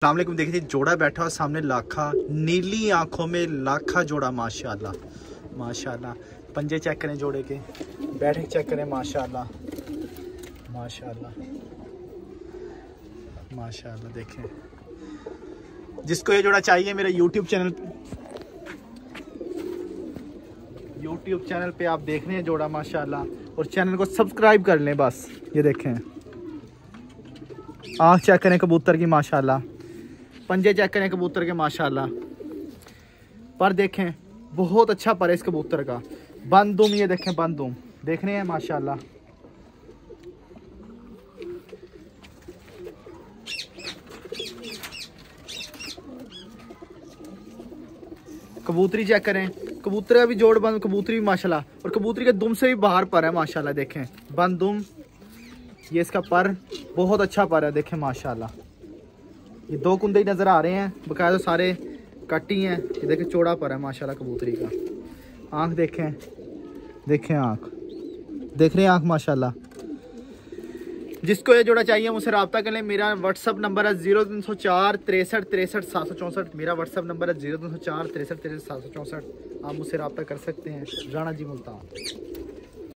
अस्सलाम वालेकुम। देखिए जोड़ा बैठा हुआ सामने लाखा, नीली आंखों में लाखा जोड़ा माशाल्लाह माशाल्लाह। पंजे चेक करें जोड़े के, बैठक चेक करें माशाल्लाह माशाल्लाह माशाल्लाह। देखें, जिसको ये जोड़ा चाहिए मेरे यूट्यूब चैनल पे आप देख रहे हैं जोड़ा माशाल्लाह, और चैनल को सब्सक्राइब कर लें बस। ये देखें, आँख चेक करें कबूतर की माशाल्लाह, पंजे चेक करें कबूतर के माशाल्लाह। पर देखें बहुत अच्छा पर है इस कबूतर का। बंदुम ये देखें, बंदुम देख रहे हैं माशाल्लाह। कबूतरी चेक करें, कबूतर का भी जोड़ बंद, कबूतरी भी माशाल्लाह, और कबूतरी के दुम से भी बाहर पर है माशाल्लाह। देखें बंदुम, ये इसका पर बहुत अच्छा पर है। देखें माशाल्लाह, ये दो कुंदे नज़र आ रहे हैं बकायदा, सारे कट्टी हैं। ये देखें चौड़ा पर है माशाल्लाह कबूतरी का। आँख देखें, देखें आँख, देख रहे हैं आँख माशाल्लाह। जिसको ये जोड़ा चाहिए मुझसे रब्ता कर लें। मेरा व्हाट्सअप नंबर है 0304 63 63 764। मेरा व्हाट्सअप नंबर है 0304 63 63 764। आप मुझसे रब्ता कर सकते हैं। राणा जी मुल्तान।